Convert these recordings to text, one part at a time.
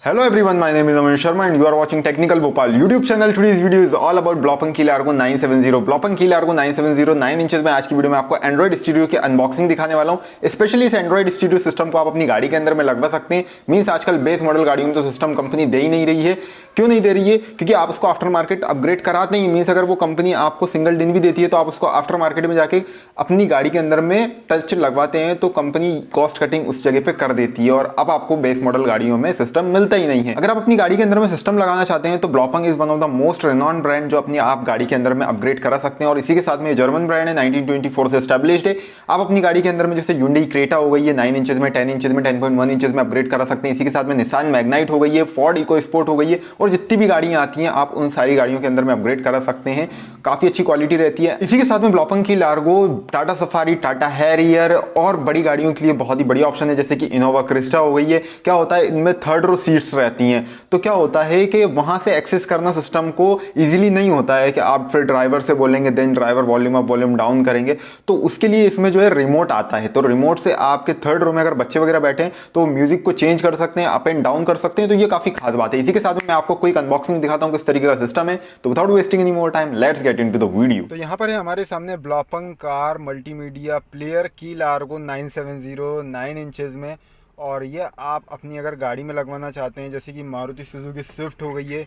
Hello everyone, my name is Aman Sharma and you are watching Technical Bhopal YouTube channel. Today's video is all about Blaupunkt KeyLargo 970. Blaupunkt KeyLargo 970 9 inches में आज की video में आपको Android studio की unboxing दिखाने वाला हूं। Specially इस एंड्रॉइड स्टूडियो सिस्टम को आप अपनी गाड़ी के अंदर में लगवा सकते हैं। मींस आजकल बेस मॉडल गाड़ियों में तो सिस्टम कंपनी दे ही नहीं रही है। क्यों नहीं दे रही है? क्योंकि आप उसको आफ्टर मार्केट अपग्रेड कराते नहीं। मींस अगर वो कंपनी आपको सिंगल दिन भी देती है तो आप उसको आफ्टर मार्केट में जाके अपनी गाड़ी के अंदर में टच लगवाते हैं तो कंपनी कॉस्ट कटिंग उस जगह पे कर देती है और अब आपको बेस मॉडल गाड़ियों में सिस्टम मिलता ही नहीं है। अगर आप अपनी गाड़ी के अंदर में सिस्टम लगाना चाहते हैं तो Blaupunkt is one of the most renowned brand जो अपनी आप गाड़ी के अंदर में अपग्रेड करा सकते हैं। और इसी के साथ में जर्मन ब्रांड है, 1924 से एस्टैब्लिश्ड है। आप अपनी गाड़ी के अंदर में जैसे Hyundai क्रेटा हो गई है 9 इंचेस में, 10 इंचेस में, 10.1 इंचेस में अपग्रेड करा सकते हैं। इसी के साथ में निसान मैग्नाइट हो गई है, फोर्ड इको स्पोर्ट हो गई है और जितनी भी गाड़ियां आती हैं आप उन सारी गाड़ियों के अंदर में अपग्रेड करा सकते हैं। काफी अच्छी क्वालिटी रहती है। इसी के साथ में Blaupunkt KeyLargo Tata safari, Tata Harrier और बड़ी गाड़ियों के लिए बहुत ही बड़ी ऑप्शन है जैसे कि इनोवा क्रिस्टा हो गई है। क्या होता है, इनमें थर्ड रो सीट्स रहती हैं तो क्या होता है कि वहां से एक्सेस करना सिस्टम को इजीली नहीं होता है कि आप फिर ड्राइवर से बोलेंगे then driver volume up volume down करेंगे। तो उसके लिए इसमें जो है रिमोट आता है। तो रिमोट से आपके थर्ड रो में अगर बच्चे वगैरह बैठे हैं तो म्यूजिक को चेंज कर सकते हैं, अप एंड डाउन कर सकते हैं। तो ये काफी खास बात है। इसी के साथ में मैं आपको कोई अनबॉक्सिंग दिखाता हूं किस तरीके का सिस्टम है। तो without wasting any more time let's get into the video. तो यहाँ पर है हमारे सामने Blaupunkt car multimedia player KeyLargo 970 9 inches में। और ये आप अपनी अगर गाड़ी में लगवाना चाहते हैं जैसे कि मारुति सुजुकी स्विफ्ट हो गई है,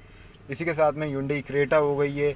इसी के साथ में Hyundai क्रेटा हो गई है,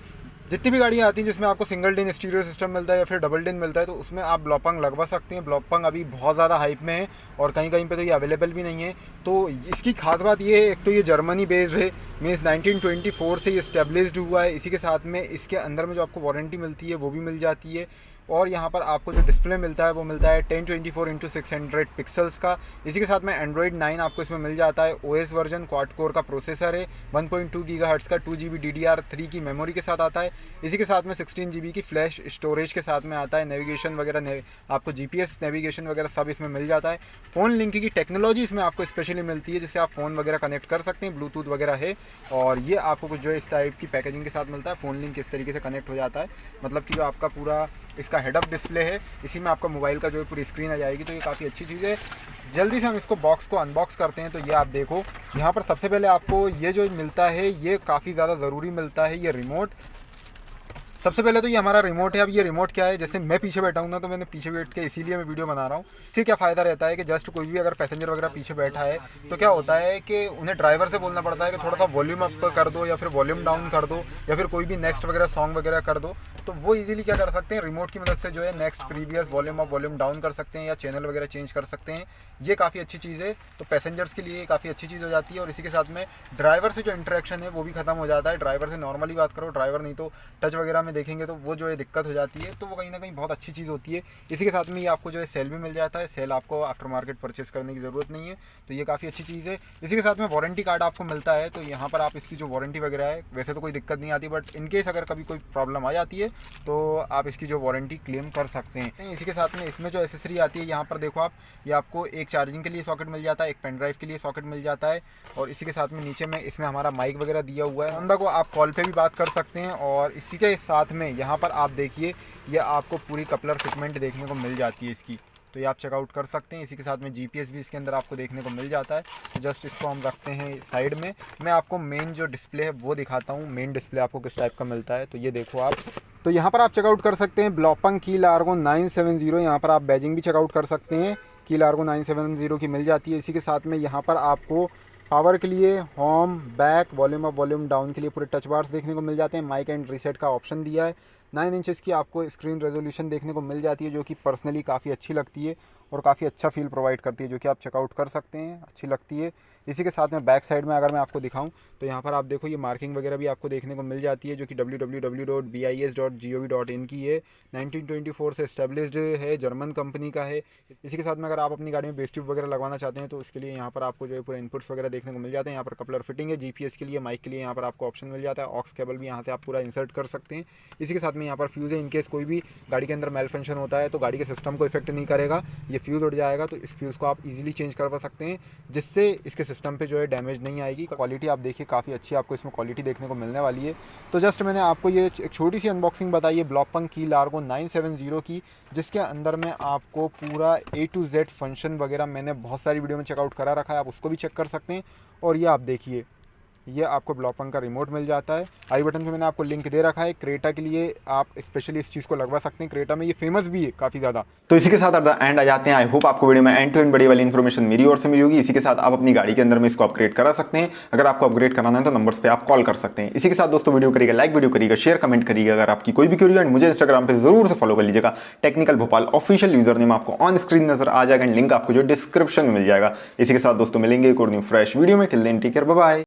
जितनी भी गाड़ियाँ आती हैं जिसमें आपको सिंगल डिन स्टीरियो सिस्टम मिलता है या फिर डबल डिन मिलता है तो उसमें आप ब्लॉपंग लगवा सकते हैं। ब्लॉपंग अभी बहुत ज़्यादा हाइप में है और कहीं कहीं पे तो ये अवेलेबल भी नहीं है। तो इसकी खास बात ये है, एक तो ये जर्मनी बेस्ड है, मीन्स 1924 से ये स्टेब्लिश्ड हुआ है। इसी के साथ में इसके अंदर में जो आपको वारंटी मिलती है वो भी मिल जाती है। और यहाँ पर आपको जो डिस्प्ले मिलता है वो मिलता है 1024x600 पिक्सल्स का। इसी के साथ में एंड्रॉइड 9 आपको इसमें मिल जाता है। ओएस वर्जन क्वाड कोर का प्रोसेसर है, 1.2 गीगाहर्ट्ज़ का 2GB DDR3 की मेमोरी के साथ आता है। इसी के साथ में 16GB की फ्लैश स्टोरेज के साथ में आता है। नेविगेशन वगैरह आपको GPS नेविगेशन वगैरह सब इसमें मिल जाता है। फ़ोन लिंक की टेक्नोलॉजी इसमें आपको स्पेशली मिलती है जिससे आप फ़ोन वगैरह कनेक्ट कर सकते हैं, ब्लूटूथ वगैरह है। और ये आपको कुछ जो है इस टाइप की पैकेजिंग के साथ मिलता है। फ़ोन लिंक इस तरीके से कनेक्ट हो जाता है, मतलब कि जो आपका पूरा इसका हेडअप डिस्प्ले है इसी में आपका मोबाइल का जो है पूरी स्क्रीन आ जाएगी। तो ये काफ़ी अच्छी चीज़ है। जल्दी से हम इसको बॉक्स को अनबॉक्स करते हैं। तो ये आप देखो, यहाँ पर सबसे पहले आपको ये जो मिलता है ये काफ़ी ज़्यादा ज़रूरी मिलता है, ये रिमोट। सबसे पहले तो ये हमारा रिमोट है। अब ये रिमोट क्या है, जैसे मैं पीछे बैठा हूँ ना तो मैंने पीछे बैठ के इसीलिए मैं वीडियो बना रहा हूँ। इससे क्या फ़ायदा रहता है कि जस्ट कोई भी अगर पैसेंजर वगैरह पीछे बैठा है तो क्या होता है कि उन्हें ड्राइवर से बोलना पड़ता है कि थोड़ा सा वॉल्यूम अप कर दो या फिर वॉल्यूम डाउन कर दो या फिर कोई भी नेक्स्ट वगैरह सॉन्ग वगैरह कर दो। तो वो इजीली क्या कर सकते हैं, रिमोट की मदद से जो है next previous volume up volume down कर सकते हैं या चैनल वगैरह चेंज कर सकते हैं। ये काफ़ी अच्छी चीज़ है। तो पैसेंजर्स के लिए काफ़ी अच्छी चीज़ हो जाती है। और इसी के साथ में ड्राइवर से जो इंटरेक्शन है वो भी खत्म हो जाता है। ड्राइवर से नॉर्मली बात करो, ड्राइवर नहीं तो टच वगैरह में देखेंगे तो वो जो है दिक्कत हो जाती है। तो वो कहीं ना कहीं बहुत अच्छी चीज़ होती है। इसी के साथ में ये आपको जो है सेल भी मिल जाता है। सेल आपको आफ्टर मार्केट परचेस करने की ज़रूरत नहीं है। तो ये काफ़ी अच्छी चीज़ है। इसी के साथ में वारंटी कार्ड आपको मिलता है। तो यहाँ पर आप इसकी जो वारंटी वगैरह है वैसे तो कोई दिक्कत नहीं आती, बट इनकेस अगर कभी कोई प्रॉब्लम आ जाती है तो आप इसकी जो वारंटी क्लेम कर सकते हैं। इसी के साथ में इसमें जो एसेसरी आती है यहाँ पर देखो आप, ये आपको एक चार्जिंग के लिए सॉकेट मिल जाता है, एक पेन ड्राइव के लिए सॉकेट मिल जाता है। और इसी के साथ में नीचे में इसमें हमारा माइक वगैरह दिया हुआ है। बंदा को आप कॉल पे भी बात कर सकते हैं। और इसी के साथ में यहाँ पर आप देखिए ये आपको पूरी कपलर फिटमेंट देखने को मिल जाती है इसकी। तो ये आप चेकआउट कर सकते हैं। इसी के साथ में GPS भी इसके अंदर आपको देखने को मिल जाता है। तो जस्ट इसको हम रखते हैं साइड में। मैं आपको मेन जो डिस्प्ले है वो दिखाता हूँ, मेन डिस्प्ले आपको किस टाइप का मिलता है। तो ये देखो आप, तो यहाँ पर आप चेकआउट कर सकते हैं ब्लॉपंग KeyLargo 970। यहाँ पर आप बैजिंग भी चेकआउट कर सकते हैं, KeyLargo 970 की मिल जाती है। इसी के साथ में यहाँ पर आपको पावर के लिए home, back, volume up volume down के लिए पूरे टच बार्स देखने को मिल जाते हैं। माइक एंड रीसेट का ऑप्शन दिया है। 9 इंचेस की आपको स्क्रीन रेजोल्यूशन देखने को मिल जाती है जो कि पर्सनली काफ़ी अच्छी लगती है और काफ़ी अच्छा फील प्रोवाइड करती है, जो कि आप चेकआउट कर सकते हैं, अच्छी लगती है। इसी के साथ में बैक साइड में अगर मैं आपको दिखाऊं तो यहाँ पर आप देखो ये मार्किंग वगैरह भी आपको देखने को मिल जाती है जो कि www.bis.gov.in की है। 1924 से एस्टेब्लिश्ड है, जर्मन कंपनी का है। इसी के साथ में अगर आप अपनी गाड़ी में बेस ट्यूब वगैरह लगवाना चाहते हैं तो उसके लिए यहाँ पर आपको जो है पूरे इनपुट्स वगैरह देखने को मिल जाते हैं। यहाँ पर कपलर फिटिंग है, GPS के लिए, माइक के लिए यहाँ पर आपको ऑप्शन मिल जाता है। ऑक्स केबल भी यहाँ से आप पूरा इंसर्ट कर सकते हैं। इसी के साथ में यहाँ पर फ्यूज़ है, इनकेस कोई भी गाड़ी के अंदर मेल फंक्शन होता है तो गाड़ी के सिस्टम को इफेक्ट नहीं करेगा, ये फ्यूज़ उड़ जाएगा तो इस फ्यूज़ को आप इजीली चेंज करवा सकते हैं जिससे इसके सिस्टम पे जो है डैमेज नहीं आएगी। क्वालिटी आप देखिए काफ़ी अच्छी आपको इसमें क्वालिटी देखने को मिलने वाली है। तो जस्ट मैंने आपको ये एक छोटी सी अनबॉक्सिंग बताई है ब्लॉपुंक्ट KeyLargo 970 की, जिसके अंदर में आपको पूरा A to Z फंक्शन वगैरह मैंने बहुत सारी वीडियो में चेकआउट करा रखा है, आप उसको भी चेक कर सकते हैं। और ये आप देखिए, ये आपको ब्लॉपुंक्ट का रिमोट मिल जाता है। आई बटन पे मैंने आपको लिंक दे रखा है। क्रेटा के लिए आप स्पेशली इस चीज़ को लगवा सकते हैं, क्रेटा में ये फेमस भी है काफ़ी ज़्यादा। तो इसी के साथ एट द एंड आ जाते हैं। आई होप आपको वीडियो में एंड टू एंड बड़ी वाली इन्फॉर्मेशन मेरी ओर से मिली होगी। इसी के साथ आप अपनी गाड़ी के अंदर में इसको अपग्रेड करा सकते हैं। अगर आपको अपग्रेड कराना है तो नंबर्स पे आप कॉल कर सकते हैं। इसी के साथ दोस्तों वीडियो करिएगा लाइक, वीडियो करिएगा शेयर, कमेंट करिएगा। अगर आपकी कोई भी क्वेरी है मुझे इंस्टाग्राम पे जरूर से फॉलो कर लीजिएगा। Technical Bhopal official user name आपको ऑन स्क्रीन नजर आ जाएगा एंड लिंक आपको जो डिस्क्रिप्शन में मिल जाएगा। इसी के साथ दोस्तों मिलेंगे एक और न्यू फ्रेश वीडियो में। Till then take care, bye bye.